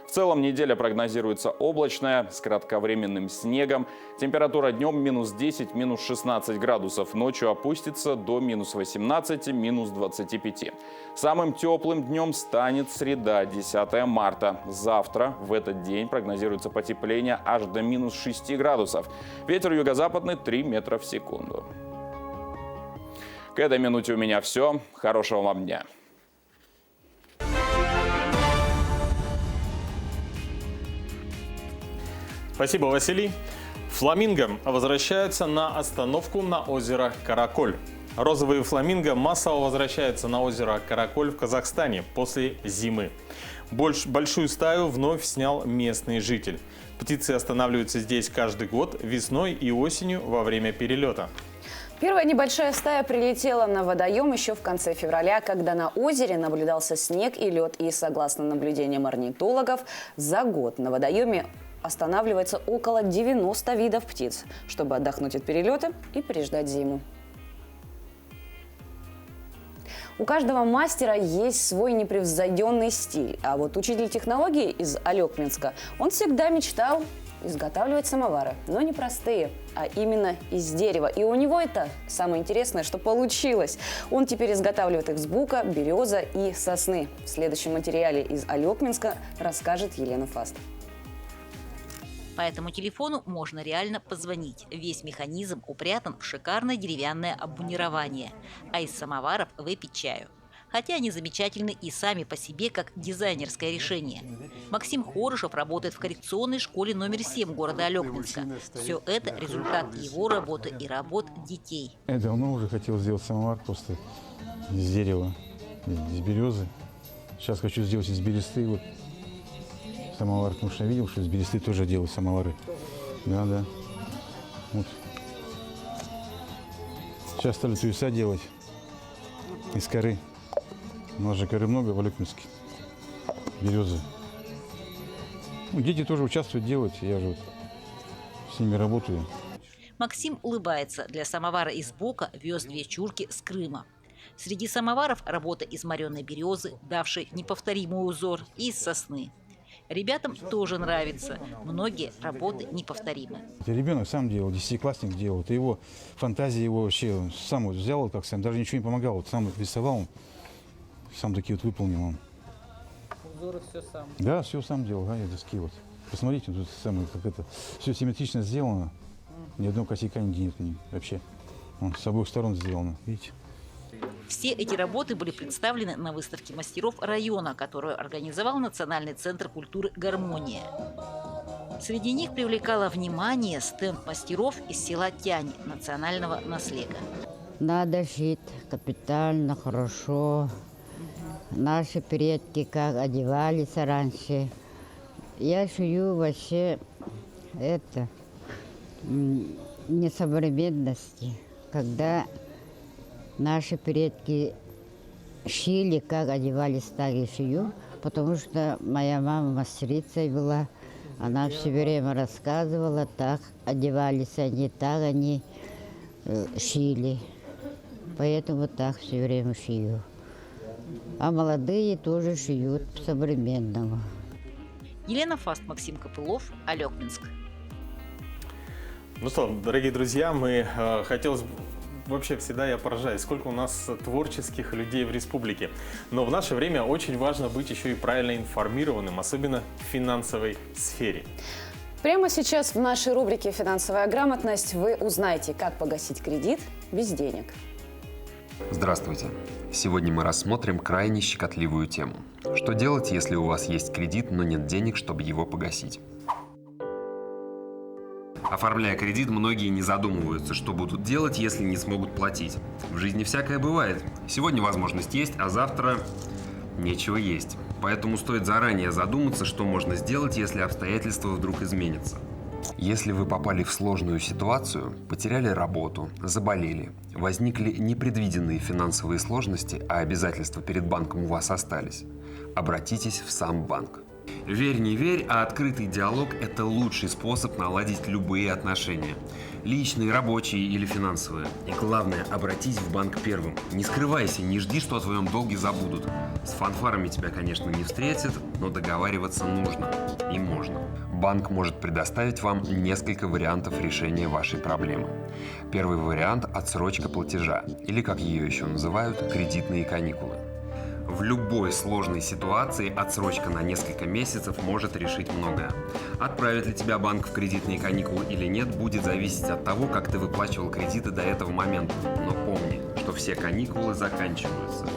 В целом неделя прогнозируется облачная, с кратковременным снегом. Температура днем минус 10, минус 16 градусов. Ночью опустится до минус 18, минус 25. Самым теплым днем станет среда, 10 марта. Завтра в этот день прогнозируется потепление аж до минус 6 градусов. Ветер юго-западный 3 метра в секунду. К этой минуте у меня все. Хорошего вам дня. Спасибо, Василий. Фламинго возвращаются на остановку на озеро Караколь. Розовые фламинго массово возвращаются на озеро Караколь в Казахстане после зимы. Большую стаю вновь снял местный житель. Птицы останавливаются здесь каждый год, весной и осенью во время перелета. Первая небольшая стая прилетела на водоем еще в конце февраля, когда на озере наблюдался снег и лед. И, согласно наблюдениям орнитологов, за год на водоеме останавливается около 90 видов птиц, чтобы отдохнуть от перелета и переждать зиму. У каждого мастера есть свой непревзойденный стиль. А вот учитель технологий из Алекминска, он всегда мечтал изготавливать самовары, но не простые, а именно из дерева. И у него это самое интересное, что получилось. Он теперь изготавливает их с бука, береза и сосны. В следующем материале из Алекминска расскажет Елена Фаст. По этому телефону можно реально позвонить. Весь механизм упрятан в шикарное деревянное обмунирование, а из самоваров выпить чаю. Хотя они замечательны и сами по себе как дизайнерское решение. Максим Хорошев работает в коррекционной школе номер 7 города Алекминска. Все это результат его работы и работ детей. Я давно уже хотел сделать самовар просто из дерева, из березы. Сейчас хочу сделать из бересты вот самовар, потому что я видел, что из бересты тоже делают самовары. Да. Вот. Сейчас стали туеса делать из коры. У нас же коры много в Алекминске, березы. Дети тоже участвуют делать, я же вот с ними работаю. Максим улыбается. Для самовара из бука вез 2 чурки с Крыма. Среди самоваров работа из мореной березы, давшей неповторимый узор, и из сосны. Ребятам тоже нравится. Многие работы неповторимы. Ребенок сам делал, 10-классник делал. Это его фантазия, его вообще сам вот взял, так сам, даже ничего не помогал. Вот сам вот рисовал, сам такие вот выполнил он. Узоры все сам? Да, все сам делал, я доски вот. Посмотрите, тут самое, как это, все симметрично сделано. Ни одного косяка нигде нет вообще. Он с обоих сторон сделано, видите? Все эти работы были представлены на выставке мастеров района, которую организовал Национальный центр культуры «Гармония». Среди них привлекало внимание стенд мастеров из села Тянь национального наслега. Надо жить капитально, хорошо. Наши предки как одевались раньше. Я шью вообще это несовременности, когда наши предки шили, как одевались, так и шью, потому что моя мама мастерицей была, она все время рассказывала, так одевались они, так они шили, поэтому так все время шью. А молодые тоже шьют современного. Елена Фаст, Максим Копылов, Алекминск. Ну что, дорогие друзья, хотелось бы... Вообще всегда я поражаюсь, сколько у нас творческих людей в республике. Но в наше время очень важно быть еще и правильно информированным, особенно в финансовой сфере. Прямо сейчас в нашей рубрике «Финансовая грамотность» вы узнаете, как погасить кредит без денег. Здравствуйте! Сегодня мы рассмотрим крайне щекотливую тему. Что делать, если у вас есть кредит, но нет денег, чтобы его погасить? Оформляя кредит, многие не задумываются, что будут делать, если не смогут платить. В жизни всякое бывает. Сегодня возможность есть, а завтра нечего есть. Поэтому стоит заранее задуматься, что можно сделать, если обстоятельства вдруг изменятся. Если вы попали в сложную ситуацию, потеряли работу, заболели, возникли непредвиденные финансовые сложности, а обязательства перед банком у вас остались, обратитесь в сам банк. Верь, не верь, а открытый диалог – это лучший способ наладить любые отношения. Личные, рабочие или финансовые. И главное – обратись в банк первым. Не скрывайся, не жди, что о твоем долге забудут. С фанфарами тебя, конечно, не встретят, но договариваться нужно и можно. Банк может предоставить вам несколько вариантов решения вашей проблемы. Первый вариант – отсрочка платежа, или, как ее еще называют, кредитные каникулы. В любой сложной ситуации отсрочка на несколько месяцев может решить многое. Отправит ли тебя банк в кредитные каникулы или нет, будет зависеть от того, как ты выплачивал кредиты до этого момента. Но помни, что все каникулы заканчиваются,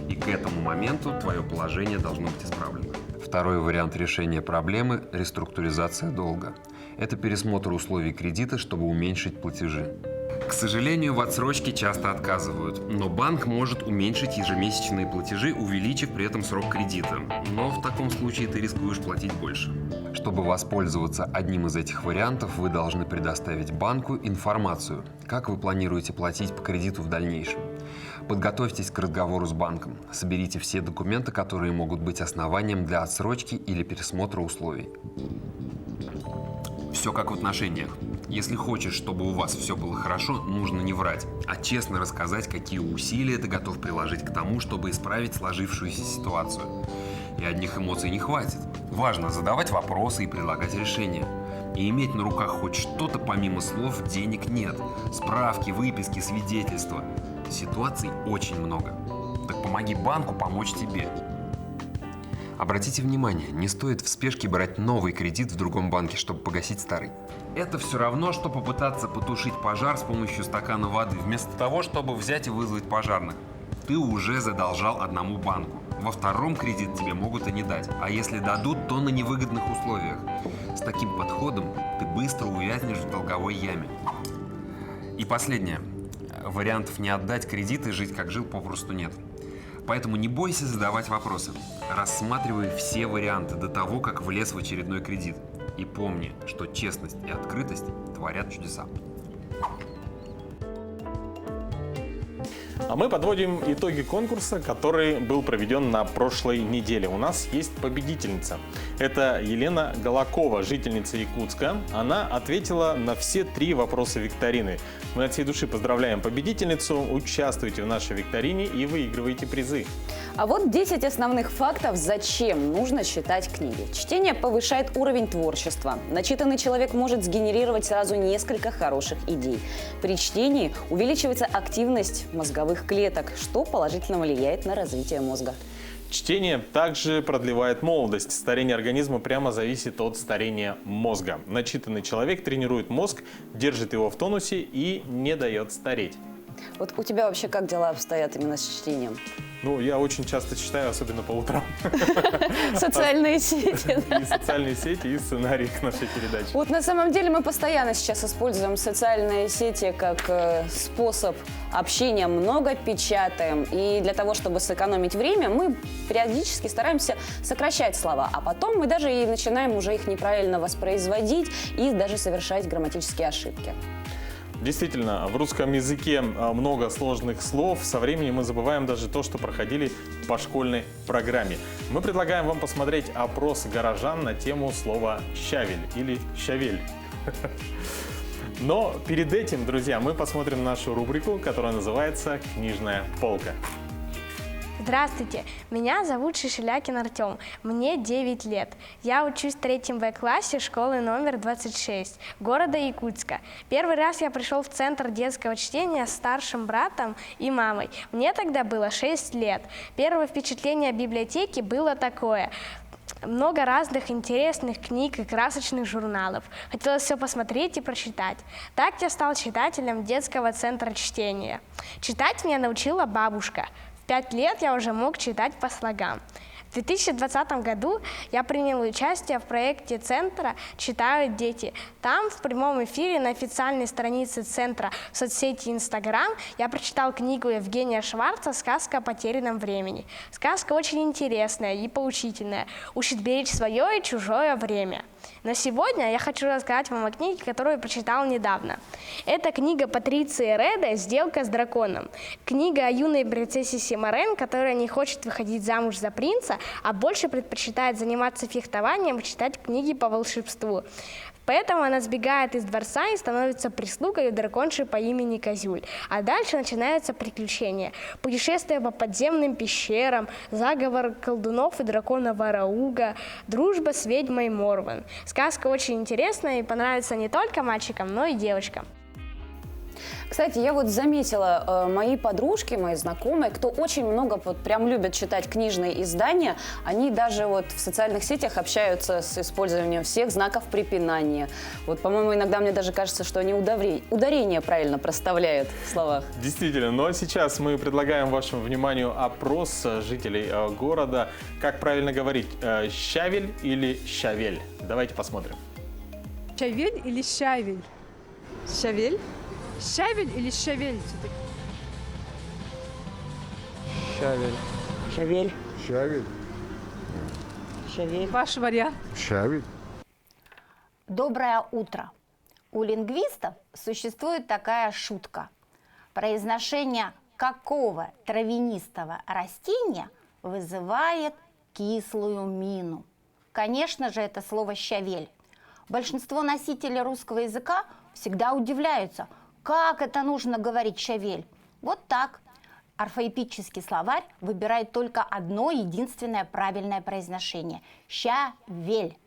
и к этому моменту твое положение должно быть исправлено. Второй вариант решения проблемы – реструктуризация долга. Это пересмотр условий кредита, чтобы уменьшить платежи. К сожалению, в отсрочке часто отказывают, но банк может уменьшить ежемесячные платежи, увеличив при этом срок кредита. Но в таком случае ты рискуешь платить больше. Чтобы воспользоваться одним из этих вариантов, вы должны предоставить банку информацию, как вы планируете платить по кредиту в дальнейшем. Подготовьтесь к разговору с банком, соберите все документы, которые могут быть основанием для отсрочки или пересмотра условий. Все как в отношениях. Если хочешь, чтобы у вас все было хорошо, нужно не врать, а честно рассказать, какие усилия ты готов приложить к тому, чтобы исправить сложившуюся ситуацию. И одних эмоций не хватит. Важно задавать вопросы и предлагать решения. И иметь на руках хоть что-то помимо слов «денег нет». Справки, выписки, свидетельства. Ситуаций очень много. Так помоги банку помочь тебе. Обратите внимание, не стоит в спешке брать новый кредит в другом банке, чтобы погасить старый. Это все равно, что попытаться потушить пожар с помощью стакана воды, вместо того, чтобы взять и вызвать пожарных. Ты уже задолжал одному банку. Во втором кредит тебе могут и не дать, а если дадут, то на невыгодных условиях. С таким подходом ты быстро увязнешь в долговой яме. И последнее. Вариантов не отдать кредит и жить как жил попросту нет. Поэтому не бойся задавать вопросы. Рассматривай все варианты до того, как влез в очередной кредит. И помни, что честность и открытость творят чудеса. А мы подводим итоги конкурса, который был проведен на прошлой неделе. У нас есть победительница. Это Елена Голокова, жительница Якутска. Она ответила на все 3 вопроса викторины. Мы от всей души поздравляем победительницу. Участвуйте в нашей викторине и выигрывайте призы. А вот 10 основных фактов, зачем нужно читать книги. Чтение повышает уровень творчества. Начитанный человек может сгенерировать сразу несколько хороших идей. При чтении увеличивается активность мозговых клеток, что положительно влияет на развитие мозга. Чтение также продлевает молодость. Старение организма прямо зависит от старения мозга. Начитанный человек тренирует мозг, держит его в тонусе и не дает стареть. Вот у тебя вообще как дела обстоят именно с чтением? Ну, я очень часто читаю, особенно по утрам. Социальные сети. И социальные сети, и сценарий к нашей передаче. Вот на самом деле мы постоянно сейчас используем социальные сети как способ общения, много печатаем. И для того, чтобы сэкономить время, мы периодически стараемся сокращать слова. А потом мы даже и начинаем уже их неправильно воспроизводить и даже совершать грамматические ошибки. Действительно, в русском языке много сложных слов. Со временем мы забываем даже то, что проходили по школьной программе. Мы предлагаем вам посмотреть опрос горожан на тему слова «щавель» или «щавель». Но перед этим, друзья, мы посмотрим нашу рубрику, которая называется «Книжная полка». Здравствуйте, меня зовут Шишелякин Артем, мне 9 лет. Я учусь в 3 В-классе школы номер 26 города Якутска. Первый раз я пришел в центр детского чтения с старшим братом и мамой. Мне тогда было 6 лет. Первое впечатление о библиотеке было такое. Много разных интересных книг и красочных журналов. Хотелось все посмотреть и прочитать. Так я стал читателем детского центра чтения. Читать меня научила бабушка. В 5 лет я уже мог читать по слогам. В 2020 году я принял участие в проекте центра «Читают дети». Там в прямом эфире на официальной странице центра в соцсети Instagram я прочитал книгу Евгения Шварца «Сказка о потерянном времени». Сказка очень интересная и поучительная, учит беречь свое и чужое время. Но сегодня я хочу рассказать вам о книге, которую я прочитал недавно. Это книга Патриции Реда «Сделка с драконом». Книга о юной принцессе Симарен, которая не хочет выходить замуж за принца, а больше предпочитает заниматься фехтованием и читать книги по волшебству. Поэтому она сбегает из дворца и становится прислугой у драконши по имени Козюль. А дальше начинаются приключения. Путешествия по подземным пещерам, заговор колдунов и дракона Варауга, дружба с ведьмой Морван. Сказка очень интересная и понравится не только мальчикам, но и девочкам. Кстати, я вот заметила, мои подружки, мои знакомые, кто очень много прям любят читать книжные издания, они даже вот в социальных сетях общаются с использованием всех знаков препинания. Вот, по-моему, иногда мне даже кажется, что они ударение правильно проставляют в словах. Действительно, но сейчас мы предлагаем вашему вниманию опрос жителей города. Как правильно говорить, щавель или щавель? Давайте посмотрим. Щавель или щавель? Щавель. Щавель или щавель все-таки? Щавель. Щавель. Щавель. Щавель. Ваш вариант? Щавель. Доброе утро. У лингвистов существует такая шутка. Произношение какого травянистого растения вызывает кислую мину? Конечно же, это слово «щавель». Большинство носителей русского языка всегда удивляются, как это нужно говорить «щавель». Вот так. Орфоэпический словарь выбирает только одно единственное правильное произношение – «щавель».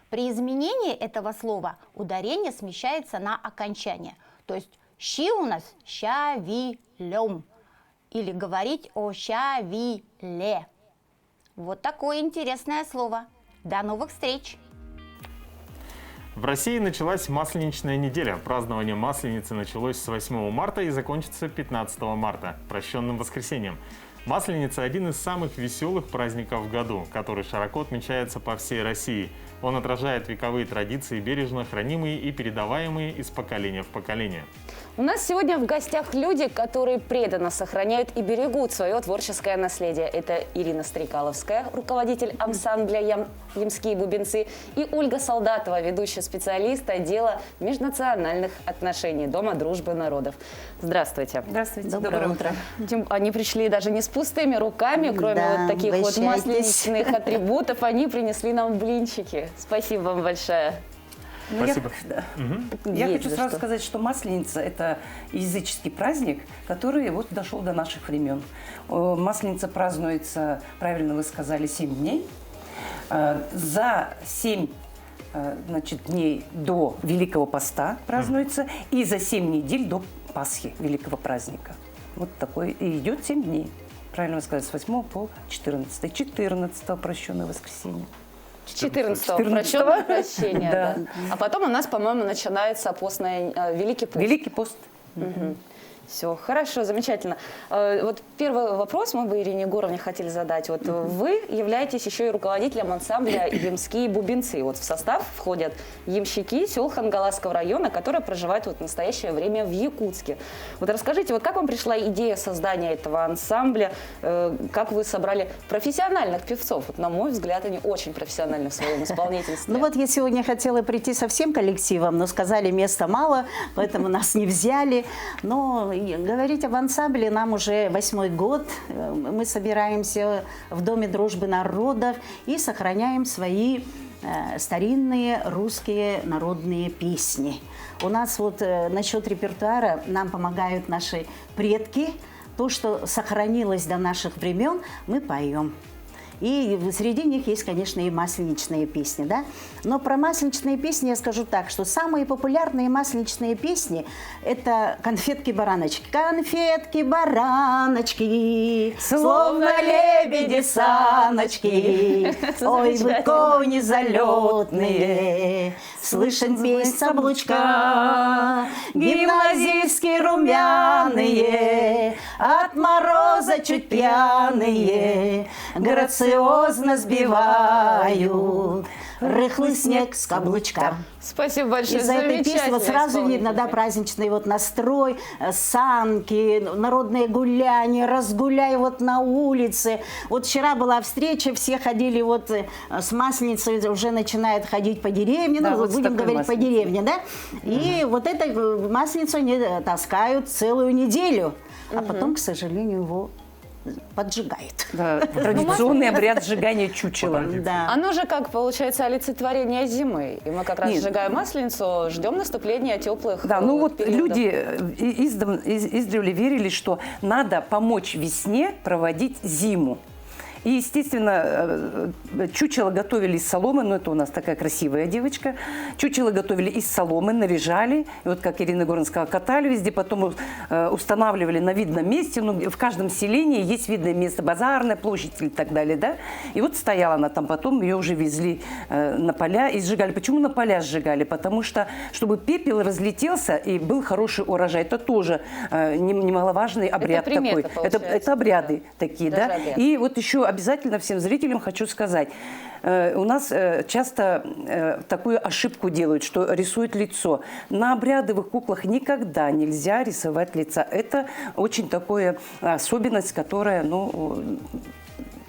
При изменении этого слова ударение смещается на окончание. То есть «щи» у нас «щавилем» или говорить о «щавиле». Вот такое интересное слово. До новых встреч! В России началась Масленичная неделя. Празднование Масленицы началось с 8 марта и закончится 15 марта, прощенным воскресеньем. Масленица – один из самых веселых праздников в году, который широко отмечается по всей России. Он отражает вековые традиции, бережно хранимые и передаваемые из поколения в поколение. У нас сегодня в гостях люди, которые преданно сохраняют и берегут свое творческое наследие. Это Ирина Стрекаловская, руководитель ансамбля «Ямские бубенцы», и Ольга Солдатова, ведущий специалист отдела межнациональных отношений Дома дружбы народов. Здравствуйте. Здравствуйте. Доброе утро. Они пришли даже не с пустыми руками, кроме вот таких вот масленичных атрибутов, они принесли нам блинчики. Спасибо вам большое. Спасибо. Я хочу сразу сказать, что Масленица – это языческий праздник, который вот дошел до наших времен. Масленица празднуется, правильно вы сказали, 7 дней. За 7 дней до Великого Поста празднуется и за 7 недель до Пасхи, Великого праздника. Вот такой. И идет 7 дней. Правильно вы сказали, с 8 по 14. 14 прощенное воскресенье. 14-го прощенного прощения, да. А потом у нас, по-моему, начинается постный Великий пост. Великий пост. Угу. Все, хорошо, замечательно. Вот первый вопрос мы бы Ирине Егоровне хотели задать. Вот вы являетесь еще и руководителем ансамбля «Ямские бубенцы». Вот в состав входят ямщики сел Хангаласского района, которые проживают вот в настоящее время в Якутске. Вот расскажите, вот как вам пришла идея создания этого ансамбля? Как вы собрали профессиональных певцов? Вот, на мой взгляд, они очень профессиональны в своем исполнительстве. Ну вот я сегодня хотела прийти со всем коллективом, но сказали, места мало, поэтому нас не взяли. Но говорить об ансамбле нам уже 8-й год. Мы собираемся в Доме дружбы народов и сохраняем свои старинные русские народные песни. У нас вот насчет репертуара нам помогают наши предки. То, что сохранилось до наших времен, мы поем. И среди них есть, конечно, и масленичные песни, да? Но про масленичные песни я скажу так, что самые популярные масленичные песни – это «Конфетки-бараночки». Конфетки-бараночки, словно лебеди саночки, ой, вы кони залетные, слышен песнь с облучка, гимназистки румяные, от мороза чуть пьяные, грациозно сбивают рыхлый снег с каблучка. Спасибо большое. Из-за этой песни вот сразу видно, да, праздничный вот настрой, санки, народные гуляния, разгуляй вот на улице. Вот вчера была встреча, все ходили вот с Масленицей, уже начинают ходить по деревне, да, ну, вот будем говорить по деревне, да? И вот эту Масленицу они таскают целую неделю, а потом, к сожалению, его поджигает. Да, традиционный обряд сжигания чучела. Да. Оно же, как получается, олицетворение зимы. И мы как раз сжигаем Масленицу, ждем наступления теплых Да, ну вот периодов. люди издревле верили, что надо помочь весне проводить зиму. И, естественно, чучело готовили из соломы, ну это у нас такая красивая девочка. Чучело готовили из соломы, наряжали, и вот как Ирина Егоровна сказала, катали везде, потом устанавливали на видном месте. Ну, в каждом селении есть видное место, базарная площадь и так далее, да. И вот стояла она там, потом ее уже везли на поля и сжигали. Почему на поля сжигали? Потому что, чтобы пепел разлетелся и был хороший урожай, это тоже немаловажный обряд такой. Это обряды такие, да. И вот еще обязательно всем зрителям хочу сказать. У нас часто такую ошибку делают, что рисуют лицо. На обрядовых куклах никогда нельзя рисовать лица. Это очень такая особенность, которая, ну,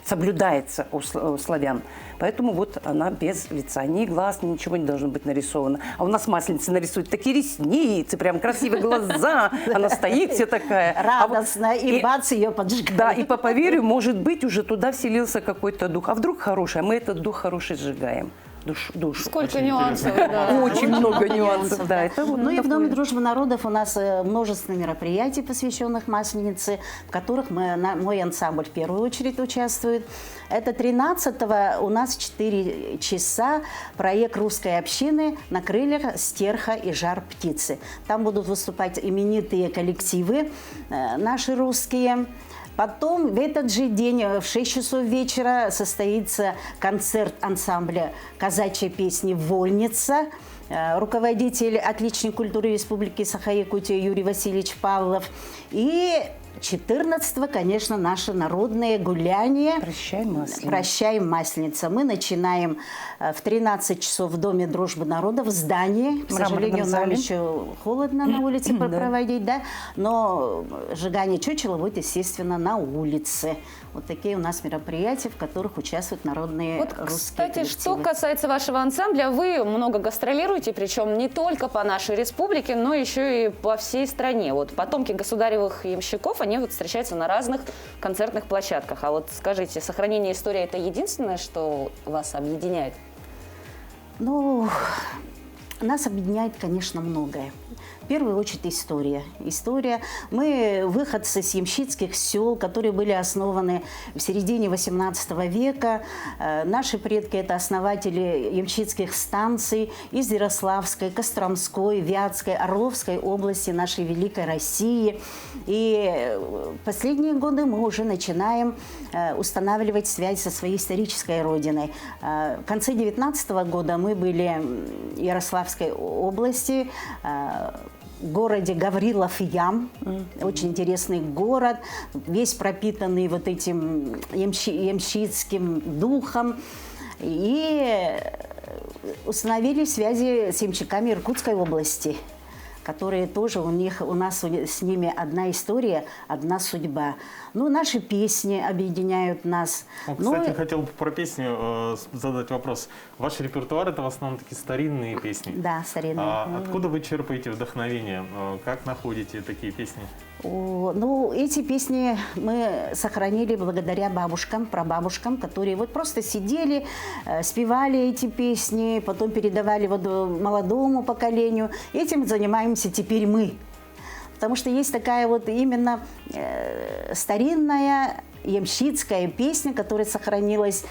соблюдается у славян. Поэтому вот она без лица. Ни глаз, ничего не должно быть нарисовано. А у нас масленица нарисует такие ресницы, прям красивые глаза. Она стоит вся такая. Радостно, и бац, ее поджигает. Да, и по поверью, может быть, уже туда вселился какой-то дух. А вдруг хороший? А мы этот дух хороший сжигаем. Душу. Сколько нюансов, да. Очень много нюансов, да. Это вот ну и в Доме такое. дружбы народов у нас множество мероприятий, посвященных Масленице, в которых мой ансамбль в первую очередь участвует. Это 13-го у нас 4 часа проект русской общины «На крыльях стерха и жар птицы». Там будут выступать именитые коллективы наши русские. Потом в этот же день в 6 часов вечера состоится концерт ансамбля казачьей песни «Вольница». Руководитель отличной культуры Республики Саха-Якутия Юрий Васильевич Павлов. И 14-го, конечно, наше народное гуляние «Прощай, Масленица». «Прощай, Масленица». Мы начинаем в 13 часов в Доме дружбы народов, в здании. К сожалению, нам еще холодно на улице проводить, да? Но сжигание чучела будет, естественно, на улице. Вот такие у нас мероприятия, в которых участвуют народные русские Кстати, коллективы. что касается вашего ансамбля, вы много гастролируете, причем не только по нашей республике, но еще и по всей стране. Вот потомки государевых ямщиков, они вот встречаются на разных концертных площадках. А вот скажите, сохранение истории – это единственное, что вас объединяет? Ну, нас объединяет, конечно, многое. В первую очередь история. История. Мы выходцы с ямщицких сел, которые были основаны в середине 18 века. Наши предки – это основатели ямщицких станций из Ярославской, Костромской, Вятской, Орловской области нашей великой России. И в последние годы мы уже начинаем устанавливать связь со своей исторической родиной. В конце 19 года мы были в Ярославской области, в городе Гаврилов-Ям, очень интересный город, весь пропитанный вот этим ямщицким духом. И установили связи с ямщиками Иркутской области, которые тоже у нас с ними одна история, одна судьба. Ну, наши песни объединяют нас. Кстати, хотел бы про песню задать вопрос. Ваш репертуар – это в основном такие старинные песни. Да, старинные. Откуда вы черпаете вдохновение? Как находите такие песни? Ну, эти песни мы сохранили благодаря бабушкам, прабабушкам, которые вот просто сидели, спевали эти песни, потом передавали вот молодому поколению. Этим занимаемся теперь мы. Потому что есть такая вот именно старинная ямщицкая песня, которая сохранилась.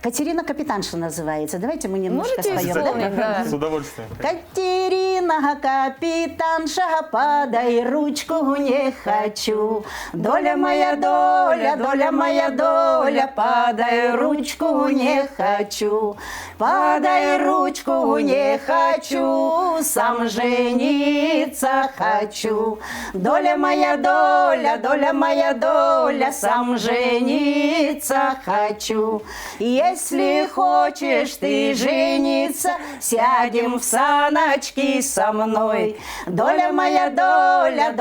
Катерина Капитанша называется. Давайте мы немножко споем. Да? С удовольствием. Катерина Капитанша, подай ручку, не хочу. Доля моя доля, подай ручку, не хочу. Подай ручку, не хочу, сам жениться хочу. Доля моя доля, сам жениться хочу. Если хочешь ты жениться, сядем в саночки со мной. Доля моя доля,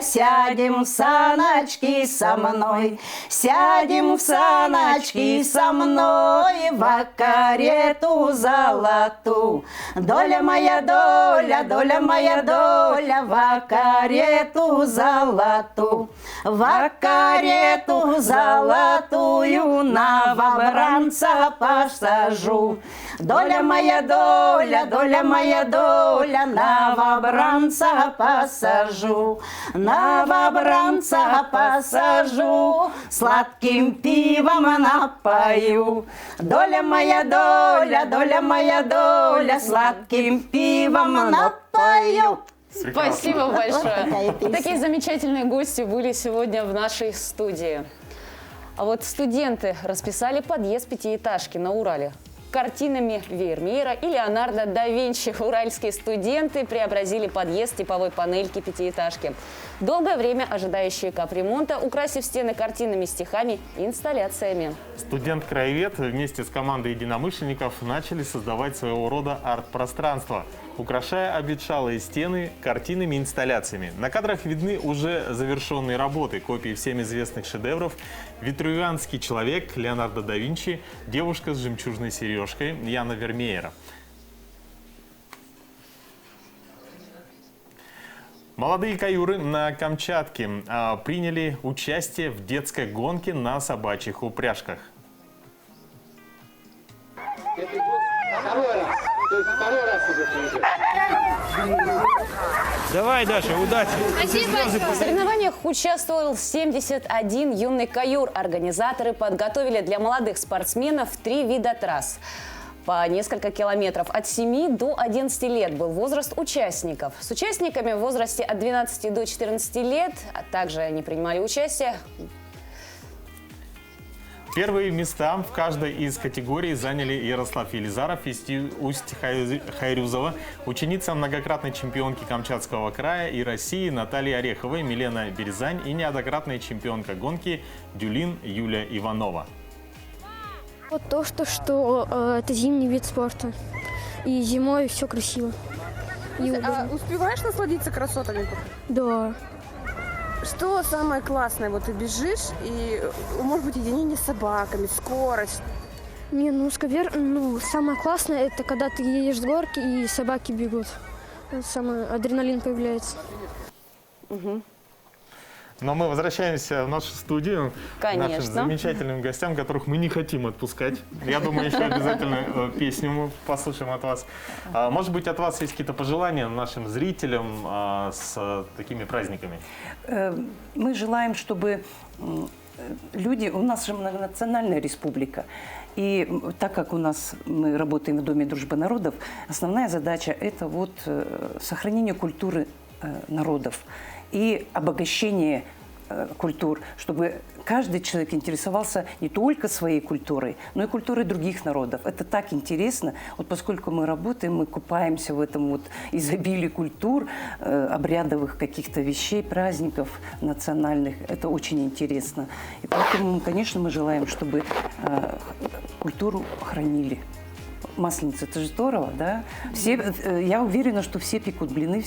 сядем в саночки со мной. Сядем в саночки со мной, в карету золотую. Доля моя доля, в карету золотую. В карету золотую новобранца посажу. Доля моя доля, новобранца посажу. Новобранца посажу, сладким пивом напою. Доля моя доля, сладким пивом напою. Спасибо большое. Такие замечательные гости были сегодня в нашей студии. А вот студенты расписали подъезд пятиэтажки на Урале. картинами Вермеера и Леонардо да Винчи. Уральские студенты преобразили подъезд типовой панельки пятиэтажки. Долгое время ожидающие капремонта, украсив стены картинами, стихами и инсталляциями. Студент-краевед вместе с командой единомышленников начали создавать своего рода арт-пространство, украшая обветшалые стены картинами и инсталляциями. На кадрах видны уже завершенные работы, копии всем известных шедевров: «Витрувианский человек» Леонардо да Винчи, «Девушка с жемчужной сережкой» Яна Вермеера. Молодые каюры на Камчатке приняли участие в детской гонке на собачьих упряжках. Давай, Даша, удачи! В соревнованиях участвовал 71 юный каюр. Организаторы подготовили для молодых спортсменов 3 вида трасс. По несколько километров. От 7 до 11 лет был возраст участников. С участниками в возрасте от 12 до 14 лет также они принимали участие. Первые места в каждой из категорий заняли Ярослав Елизаров из Усть-Хайрюзова, ученица многократной чемпионки Камчатского края и России Наталья Орехова, Милена Березань и неоднократная чемпионка гонки Дюлин Юлия Иванова. Вот то, что это зимний вид спорта. И зимой все красиво. Успеваешь насладиться красотами? Да. Что самое классное? Вот ты бежишь, и, может быть, единение с собаками, скорость. Не, самое классное, это когда ты едешь с горки, и собаки бегут. Самый адреналин появляется. Угу. Но мы возвращаемся в нашу студию к нашим замечательным гостям, которых мы не хотим отпускать. Я думаю, еще обязательно песню мы послушаем от вас. Может быть, от вас есть какие-то пожелания нашим зрителям с такими праздниками? Мы желаем, чтобы люди... У нас же многонациональная республика. И так как мы работаем в Доме дружбы народов, основная задача – это сохранение культуры народов и обогащение культур, чтобы каждый человек интересовался не только своей культурой, но и культурой других народов. Это так интересно. Поскольку мы работаем, мы купаемся в этом изобилии культур, обрядовых каких-то вещей, праздников национальных. Это очень интересно. И поэтому, конечно, мы желаем, чтобы культуру хранили. Масленица, это же здорово, да? Я уверена, что все пекут блины,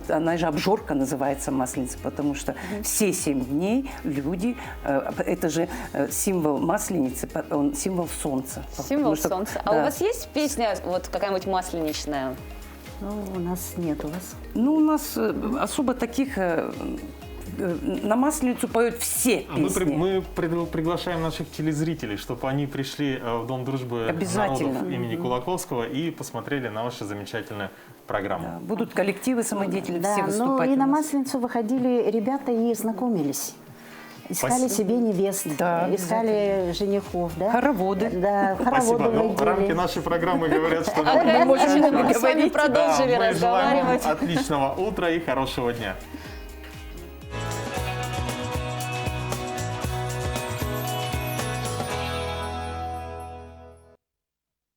она же обжорка называется масленица, потому что все 7 дней люди, это же символ масленицы, он символ солнца. Символ солнца. А у вас есть песня какая-нибудь масленичная? У нас нет, у вас? У нас особо таких... На Масленицу поют все песни. Мы приглашаем наших телезрителей, чтобы они пришли в Дом дружбы народов имени Кулаковского и посмотрели на вашу замечательную программу. Да, будут коллективы самодеятельные, все выступать. И на Масленицу выходили ребята и знакомились. Искали себе невест, искали женихов. Да? Хороводы. Да, хороводы. Спасибо. В рамки нашей программы говорят, что мы с вами продолжили мы желаем разговаривать. отличного утра и хорошего дня.